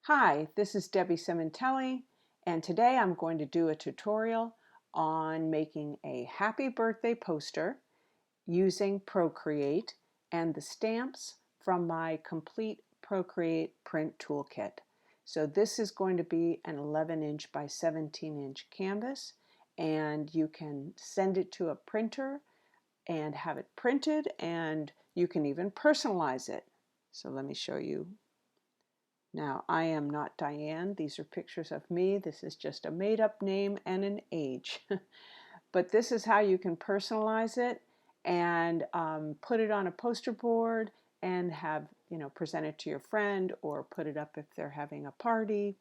Hi, this is Debbie Simontelli, and today I'm going to do a tutorial on making a happy birthday poster using Procreate and the stamps from my complete Procreate print toolkit. So this is going to be an 11-inch by 17-inch canvas, and you can send it to a printer and have it printed, and you can even personalize it. So let me show you. Now, I am not Diane. These are pictures of me. This is just a made-up name and an age. But this is how you can personalize it and put it on a poster board and have, present it to your friend or put it up if they're having a party.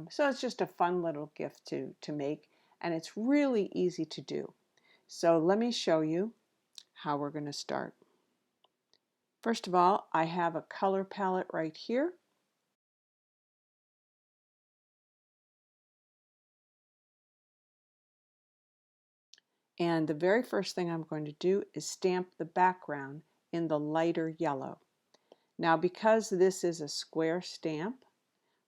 So it's just a fun little gift to make, and it's really easy to do. So let me show you how we're going to start. First of all, I have a color palette right here. And the very first thing I'm going to do is stamp the background in the lighter yellow. Now, because this is a square stamp,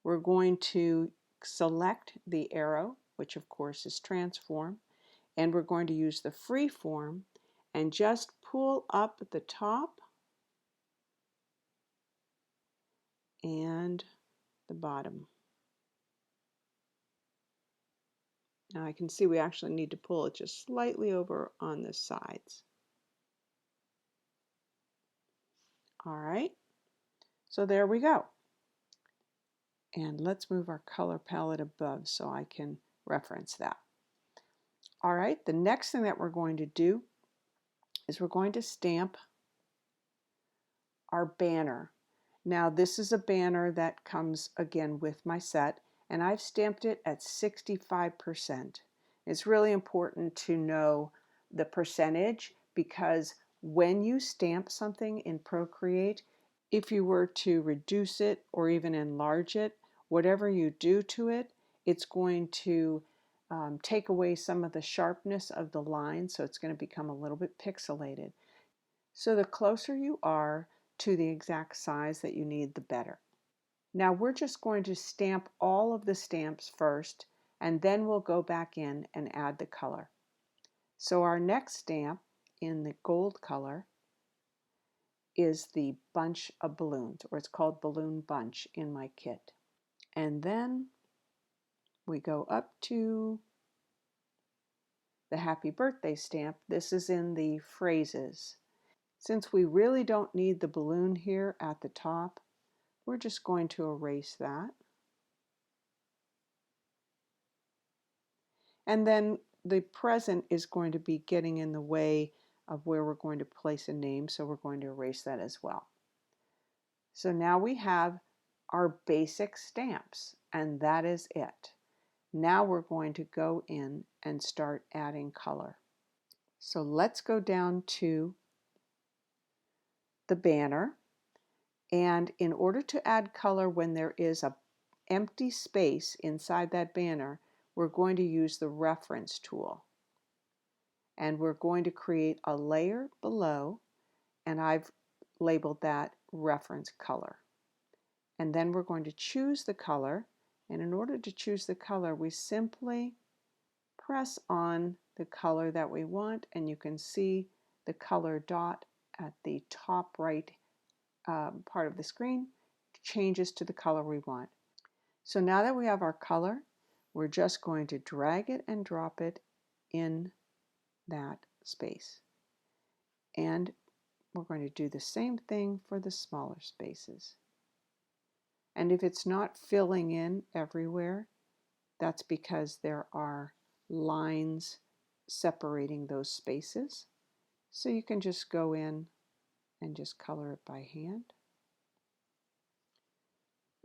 we're going to select the arrow, which of course is Transform, and we're going to use the free form and just pull up the top and the bottom. Now I can see we actually need to pull it just slightly over on the sides. All right, so there we go. And let's move our color palette above so I can reference that. All right, the next thing that we're going to do is we're going to stamp our banner. Now this is a banner that comes again with my set, and I've stamped it at 65%. It's really important to know the percentage because when you stamp something in Procreate, if you were to reduce it or even enlarge it, whatever you do to it, it's going to take away some of the sharpness of the line, so it's going to become a little bit pixelated. So the closer you are to the exact size that you need, the better. Now we're just going to stamp all of the stamps first, and then we'll go back in and add the color. So our next stamp in the gold color is the bunch of balloons, or it's called Balloon Bunch in my kit. And then we go up to the happy birthday stamp. This is in the phrases. Since we really don't need the balloon here at the top, we're just going to erase that. And then the present is going to be getting in the way of where we're going to place a name, so we're going to erase that as well. So now we have our basic stamps, and that is it. Now we're going to go in and start adding color. So let's go down to the banner, and in order to add color when there is an empty space inside that banner, we're going to use the reference tool. And we're going to create a layer below, and I've labeled that reference color. And then we're going to choose the color, and in order to choose the color, we simply press on the color that we want, and you can see the color dot at the top right part of the screen changes to the color we want. So now that we have our color, we're just going to drag it and drop it in that space. And we're going to do the same thing for the smaller spaces. And if it's not filling in everywhere, that's because there are lines separating those spaces. So you can just go in and just color it by hand.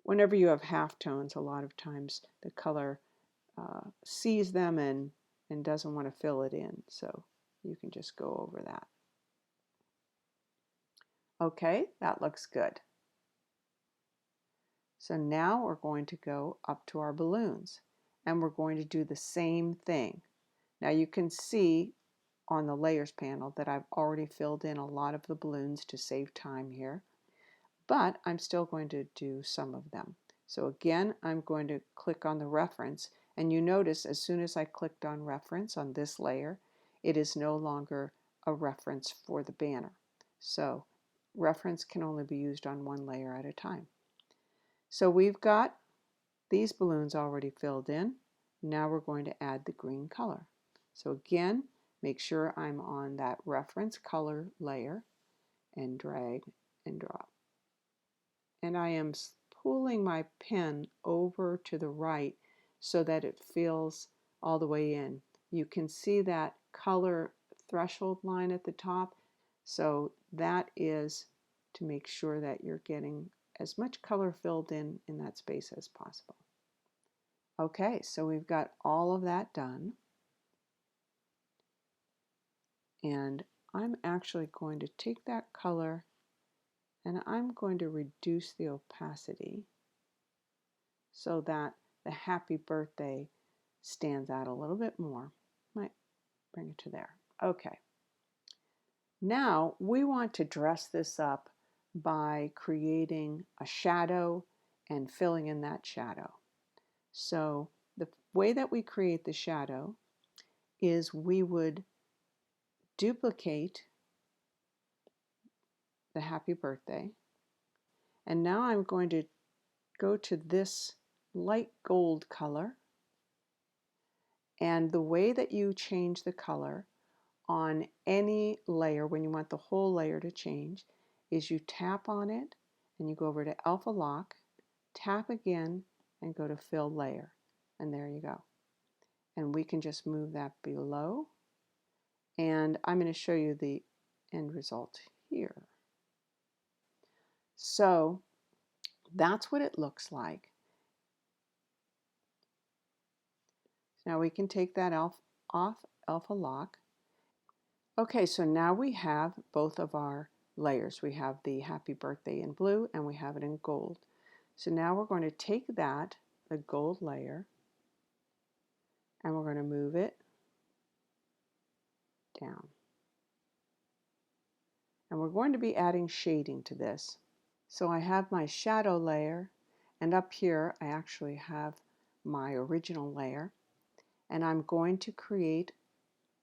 Whenever you have halftones, a lot of times the color sees them and doesn't want to fill it in. So you can just go over that. Okay, that looks good. So now we're going to go up to our balloons, and we're going to do the same thing. Now you can see on the layers panel that I've already filled in a lot of the balloons to save time here, but I'm still going to do some of them. So again, I'm going to click on the reference, and you notice as soon as I clicked on reference on this layer, it is no longer a reference for the banner. So reference can only be used on one layer at a time. So we've got these balloons already filled in. Now we're going to add the green color. So again, make sure I'm on that reference color layer and drag and drop. And I am pulling my pen over to the right so that it fills all the way in. You can see that color threshold line at the top. So that is to make sure that you're getting as much color filled in that space as possible. Okay, so we've got all of that done. And I'm actually going to take that color and I'm going to reduce the opacity so that the happy birthday stands out a little bit more. Might bring it to there. Okay. Now we want to dress this up by creating a shadow and filling in that shadow. So the way that we create the shadow is we would duplicate the happy birthday. And now I'm going to go to this light gold color. And the way that you change the color on any layer, when you want the whole layer to change, is you tap on it and you go over to Alpha Lock, tap again, and go to Fill Layer. And there you go. And we can just move that below. And I'm going to show you the end result here. So that's what it looks like. Now we can take that off Alpha Lock. Okay, so now we have both of our layers. We have the happy birthday in blue and we have it in gold. So now we're going to take that, the gold layer, and we're going to move it down. And we're going to be adding shading to this. So I have my shadow layer, and up here I actually have my original layer, and I'm going to create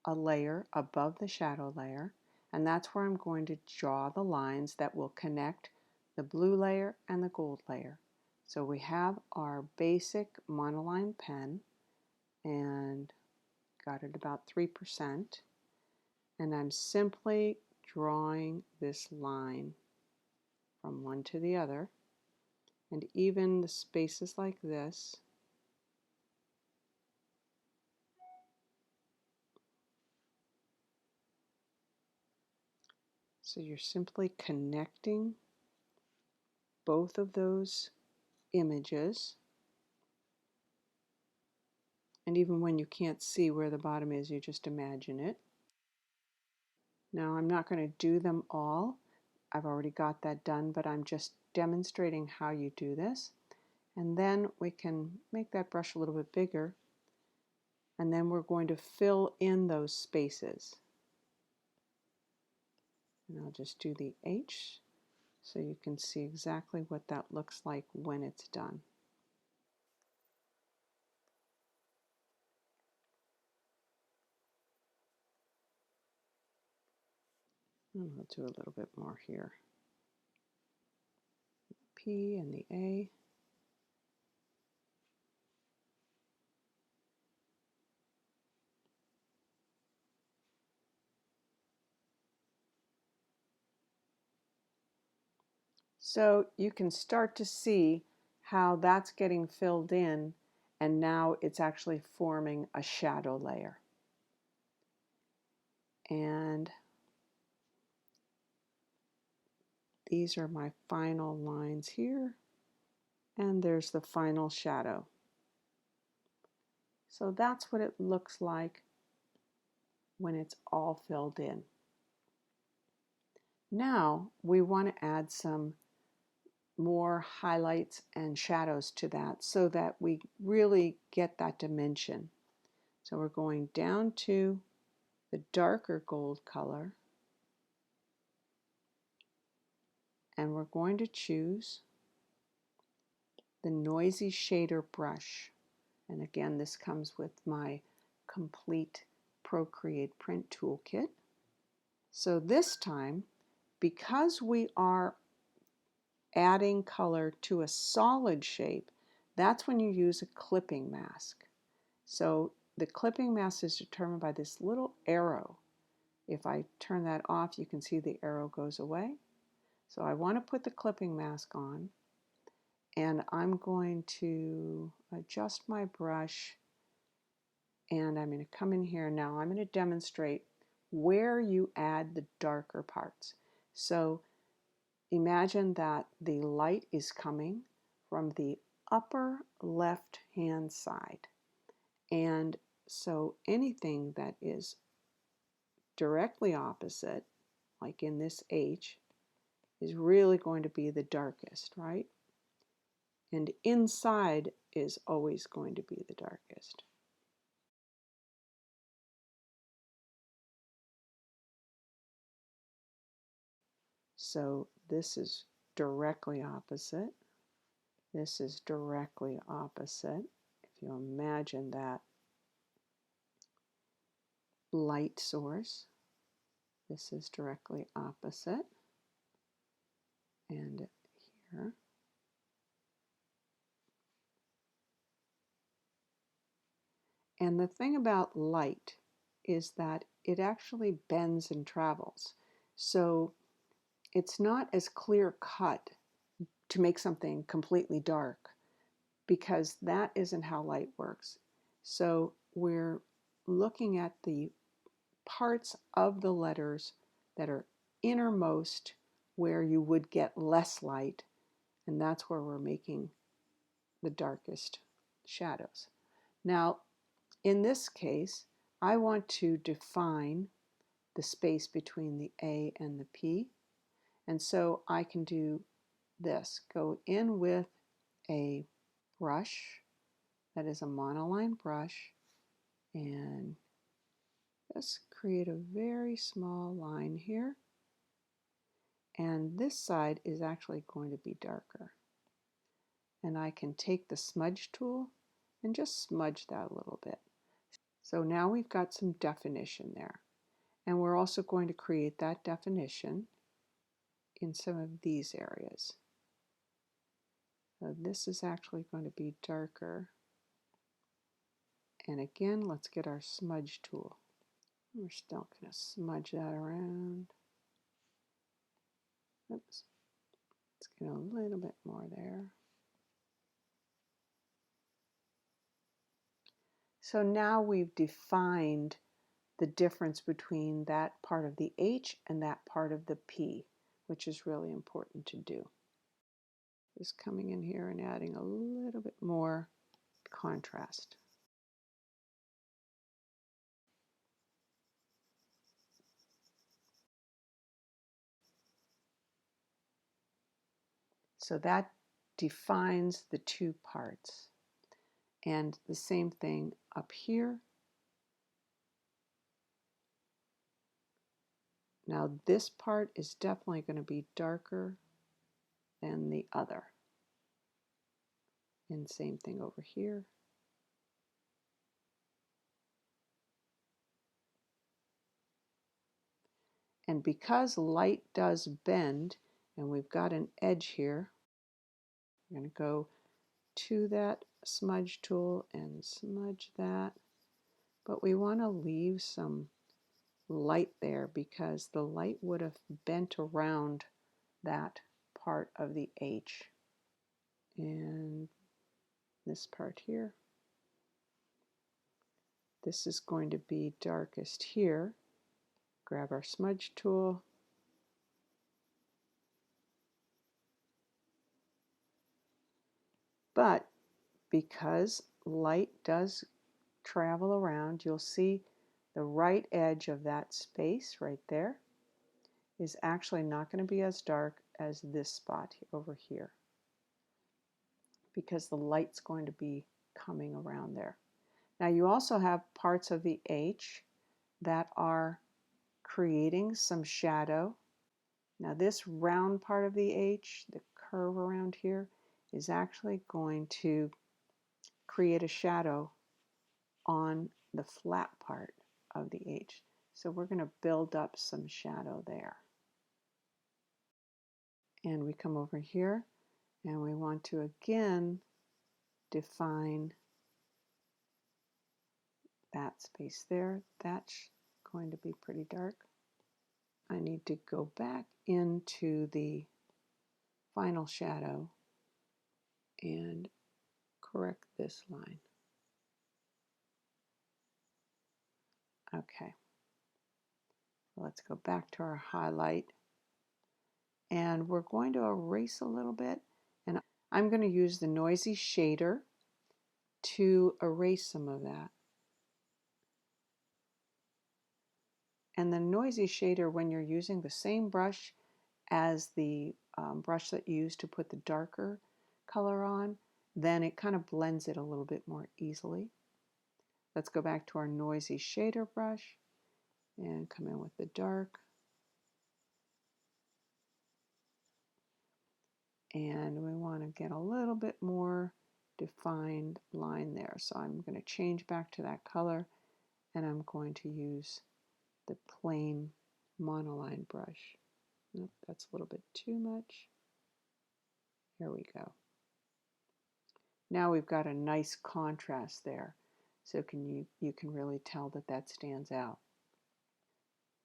a layer above the shadow layer, and that's where I'm going to draw the lines that will connect the blue layer and the gold layer. So we have our basic monoline pen, and got it about 3%, and I'm simply drawing this line from one to the other, and even the spaces like this. So you're simply connecting both of those images. And even when you can't see where the bottom is, you just imagine it. Now I'm not going to do them all. I've already got that done, but I'm just demonstrating how you do this. And then we can make that brush a little bit bigger. And then we're going to fill in those spaces. And I'll just do the H so you can see exactly what that looks like when it's done. And I'll do a little bit more here. P and the A. So you can start to see how that's getting filled in, and now it's actually forming a shadow layer. And these are my final lines here, and there's the final shadow. So that's what it looks like when it's all filled in. Now we want to add some more highlights and shadows to that so that we really get that dimension. So we're going down to the darker gold color, and we're going to choose the noisy shader brush. And again, this comes with my complete Procreate print toolkit. So this time, because we are adding color to a solid shape, that's when you use a clipping mask. So the clipping mask is determined by this little arrow. If I turn that off, you can see the arrow goes away. So I want to put the clipping mask on, and I'm going to adjust my brush, and I'm going to come in here. Now I'm going to demonstrate where you add the darker parts. So imagine that the light is coming from the upper left hand side, and so anything that is directly opposite, like in this H, is really going to be the darkest, right? And inside is always going to be the darkest. So this is directly opposite. This is directly opposite. If you imagine that light source, this is directly opposite. And here. And the thing about light is that it actually bends and travels. So it's not as clear cut to make something completely dark, because that isn't how light works. So we're looking at the parts of the letters that are innermost, where you would get less light, and that's where we're making the darkest shadows. Now, in this case, I want to define the space between the A and the P, and so I can do this. Go in with a brush that is a monoline brush, and just create a very small line here, and this side is actually going to be darker. And I can take the smudge tool and just smudge that a little bit. So now we've got some definition there, and we're also going to create that definition in some of these areas. So this is actually going to be darker, and again, let's get our smudge tool. We're still going to smudge that around. Oops, let's get a little bit more there. So now we've defined the difference between that part of the H and that part of the P, which is really important to do. Just coming in here and adding a little bit more contrast. So that defines the two parts. And the same thing up here. Now this part is definitely going to be darker than the other. And same thing over here. And because light does bend, and we've got an edge here, we're going to go to that smudge tool and smudge that. But we want to leave some light there because the light would have bent around that part of the H. And this part here. This is going to be darkest here. Grab our smudge tool. But because light does travel around, you'll see the right edge of that space right there is actually not going to be as dark as this spot over here, because the light's going to be coming around there. Now you also have parts of the H that are creating some shadow. Now this round part of the H, the curve around here, is actually going to create a shadow on the flat part of the H. So we're going to build up some shadow there. And we come over here and we want to again define that space there. That's going to be pretty dark. I need to go back into the final shadow and correct this line. Okay, let's go back to our highlight, and we're going to erase a little bit, and I'm going to use the noisy shader to erase some of that. And the noisy shader, when you're using the same brush as the brush that you used to put the darker color on, then it kind of blends it a little bit more easily. Let's go back to our noisy shader brush and come in with the dark. And we want to get a little bit more defined line there. So I'm going to change back to that color, and I'm going to use the plain monoline brush. Nope, that's a little bit too much. Here we go. Now we've got a nice contrast there. So you can really tell that that stands out.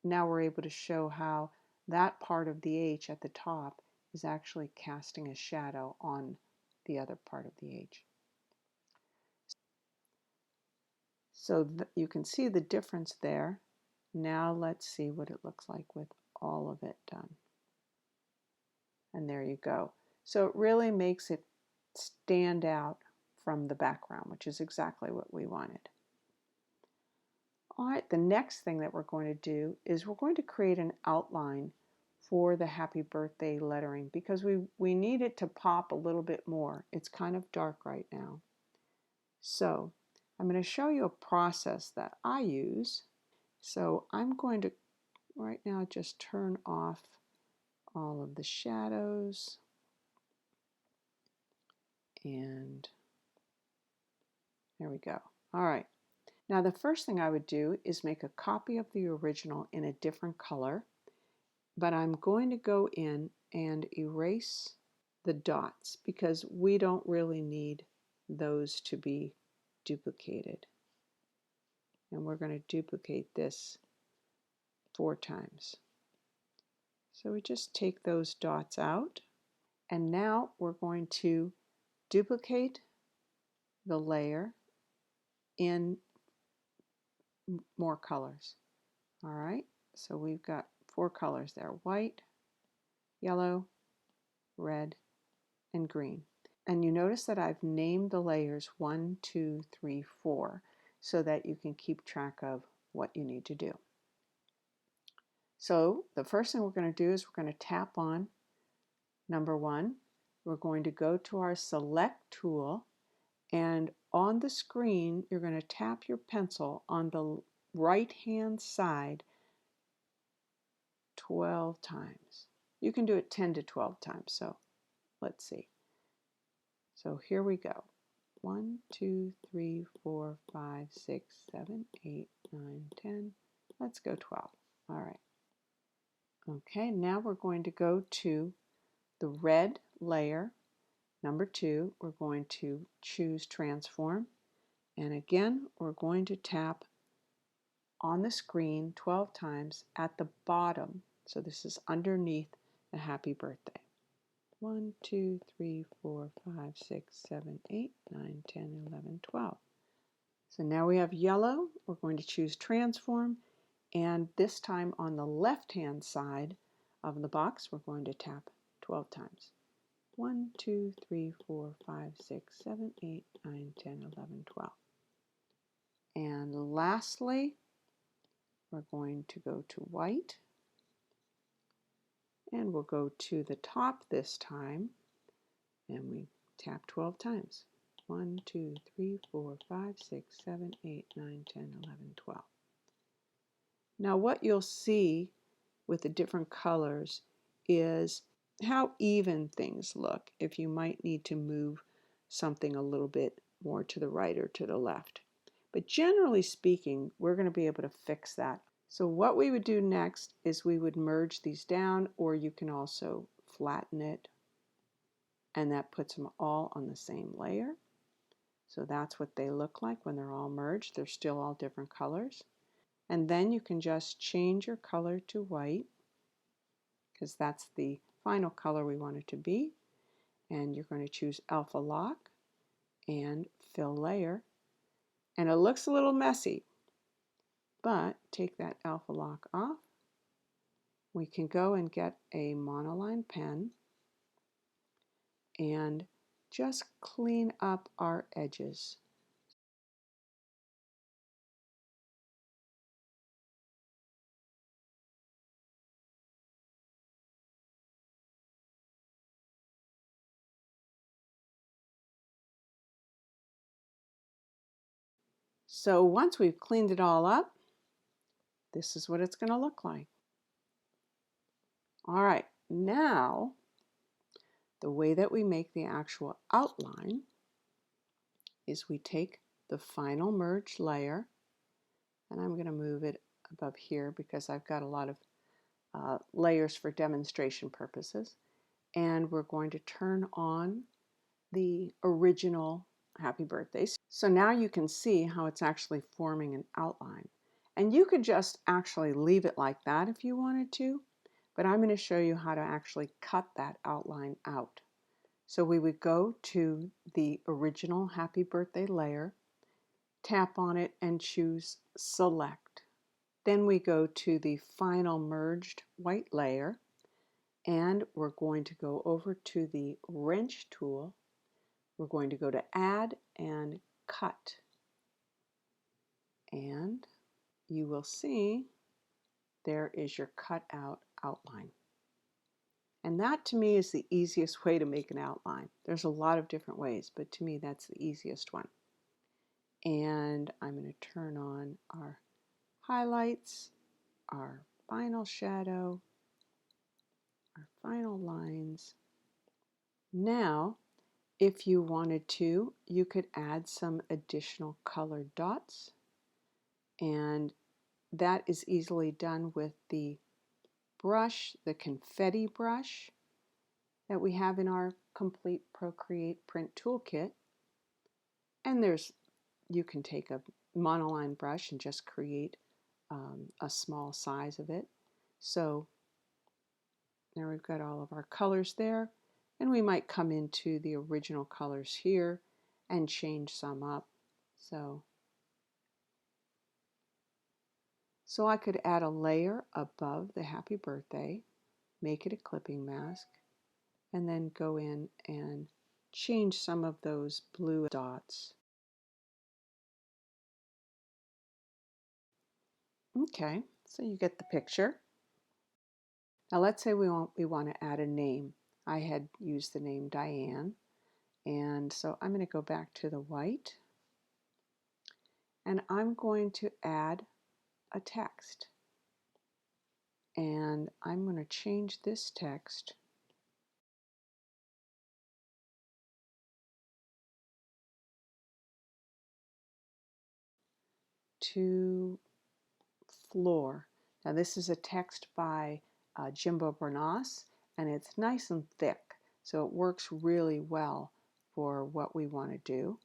Now we're able to show how that part of the H at the top is actually casting a shadow on the other part of the H. So you can see the difference there. Now let's see what it looks like with all of it done. And there you go. So it really makes it stand out from the background, which is exactly what we wanted. All right, the next thing that we're going to do is we're going to create an outline for the happy birthday lettering because we need it to pop a little bit more. It's kind of dark right now. So I'm going to show you a process that I use. So I'm going to right now just turn off all of the shadows, and there we go. All right. Now the first thing I would do is make a copy of the original in a different color, but I'm going to go in and erase the dots because we don't really need those to be duplicated. And we're going to duplicate this 4 times. So we just take those dots out, and now we're going to duplicate the layer in more colors. All right, so we've got 4 colors there: white, yellow, red, and green. And you notice that I've named the layers 1, 2, 3, 4 so that you can keep track of what you need to do. So the first thing we're going to do is we're going to tap on number 1. We're going to go to our select tool, and on the screen you're going to tap your pencil on the right hand side 12 times. You can do it 10 to 12 times, so let's see. So here we go. 1, 2, 3, 4, 5, 6, 7, 8, 9, 10. Let's go 12. All right. Okay, now we're going to go to the red layer, number 2. We're going to choose Transform. And again, we're going to tap on the screen 12 times at the bottom. So this is underneath the happy birthday. 1, 2, 3, 4, 5, 6, 7, 8, 9, 10, 11, 12. So now we have yellow. We're going to choose Transform, and this time on the left-hand side of the box, we're going to tap 12 times. 1, 2, 3, 4, 5, 6, 7, 8, 9, 10, 11, 12. And lastly, we're going to go to white, and we'll go to the top this time, and we tap 12 times. 1, 2, 3, 4, 5, 6, 7, 8, 9, 10, 11, 12. Now what you'll see with the different colors is how even things look, if you might need to move something a little bit more to the right or to the left. But generally speaking, we're going to be able to fix that. So what we would do next is we would merge these down, or you can also flatten it, and that puts them all on the same layer. So that's what they look like when they're all merged. They're still all different colors. And then you can just change your color to white, because that's the final color we want it to be. And you're going to choose Alpha Lock and Fill Layer. And it looks a little messy, but take that Alpha Lock off. We can go and get a monoline pen and just clean up our edges. So once we've cleaned it all up, this is what it's going to look like. All right, now the way that we make the actual outline is we take the final merged layer, and I'm going to move it above here because I've got a lot of layers for demonstration purposes, and we're going to turn on the original Happy Birthday. So now you can see how it's actually forming an outline. And you could just actually leave it like that if you wanted to, but I'm going to show you how to actually cut that outline out. So we would go to the original Happy Birthday layer, tap on it and choose Select. Then we go to the final merged white layer, and we're going to go over to the wrench tool. We're going to go to Add and Cut. And you will see there is your cut out outline. And that to me is the easiest way to make an outline. There's a lot of different ways, but to me that's the easiest one. And I'm going to turn on our highlights, our final shadow, our final lines. Now, if you wanted to, you could add some additional colored dots, and that is easily done with the brush, the confetti brush that we have in our complete Procreate print toolkit. And you can take a monoline brush and just create a small size of it. So now we've got all of our colors there, and we might come into the original colors here and change some up. So I could add a layer above the Happy Birthday, make it a clipping mask, and then go in and change some of those blue dots. Okay, so you get the picture. Now let's say we want to add a name. I had used the name Diane, and so I'm going to go back to the white, and I'm going to add a text. And I'm going to change this text to floor. Now this is a text by Jimbo Bernas, and it's nice and thick, so it works really well for what we want to do.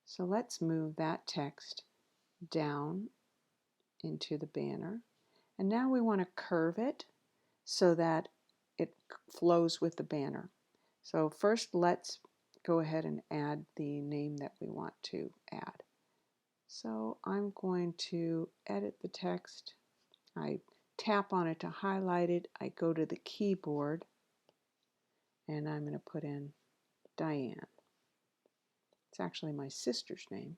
So let's move that text down into the banner, and now we want to curve it so that it flows with the banner. So first let's go ahead and add the name that we want to add. So I'm going to edit the text. I tap on it to highlight it. I go to the keyboard, and I'm going to put in Diane. It's actually my sister's name.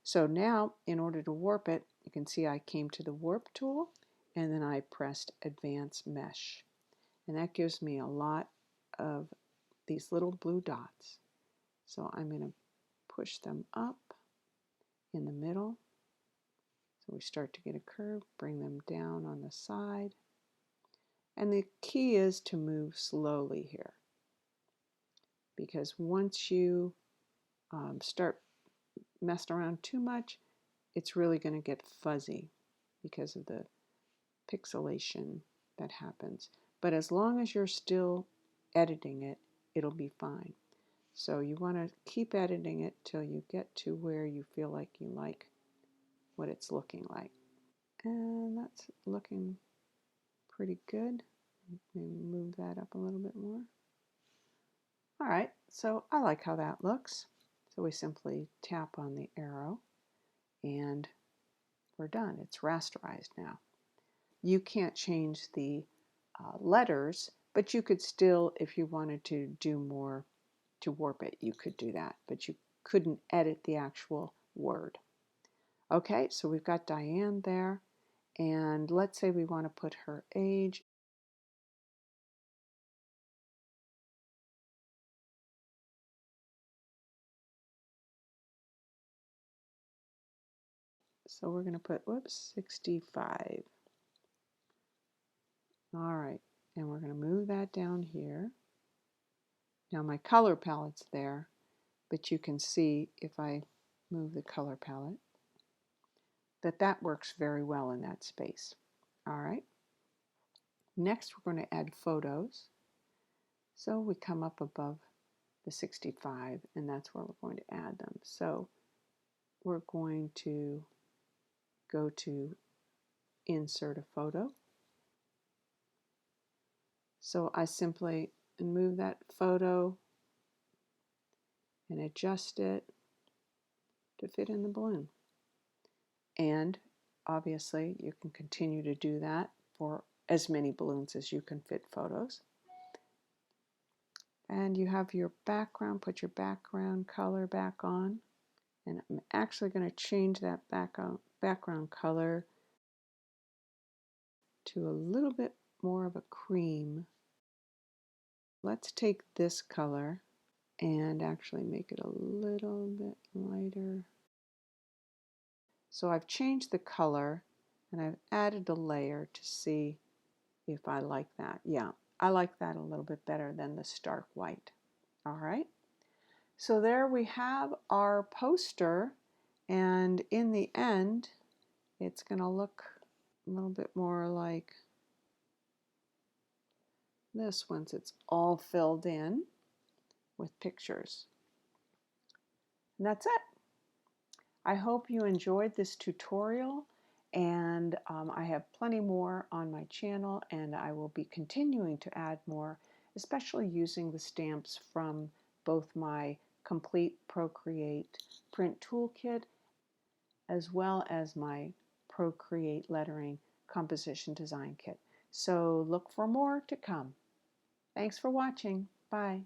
So now, in order to warp it, you can see I came to the warp tool, and then I pressed Advanced Mesh. And that gives me a lot of these little blue dots. So I'm going to push them up in the middle. So we start to get a curve, bring them down on the side. And the key is to move slowly here, because once you start messing around too much, it's really going to get fuzzy because of the pixelation that happens. But as long as you're still editing it, it'll be fine. So you want to keep editing it till you get to where you feel like you like what it's looking like. And that's looking pretty good. Maybe move that up a little bit more. All right, so I like how that looks. So we simply tap on the arrow and we're done. It's rasterized now. You can't change the letters, but you could still, if you wanted to do more to warp it, you could do that, but you couldn't edit the actual word. Okay, so we've got Diane there, and let's say we want to put her age. So we're going to put, 65. All right, and we're going to move that down here. Now my color palette's there, but you can see if I move the color palette that works very well in that space. All right. Next, we're going to add photos. So we come up above the 65, and that's where we're going to add them. So we're going to go to Insert a Photo. So I simply move that photo and adjust it to fit in the balloon. And obviously, you can continue to do that for as many balloons as you can fit photos. And you have your background, put your background color back on. And I'm actually going to change that background color to a little bit more of a cream. Let's take this color and actually make it a little bit lighter. So I've changed the color and I've added a layer to see if I like that. Yeah, I like that a little bit better than the stark white. All right. So there we have our poster, and in the end, it's going to look a little bit more like this once it's all filled in with pictures. And that's it. I hope you enjoyed this tutorial, and I have plenty more on my channel, and I will be continuing to add more, especially using the stamps from both my complete Procreate print toolkit as well as my Procreate lettering composition design kit. So look for more to come. Thanks for watching. Bye.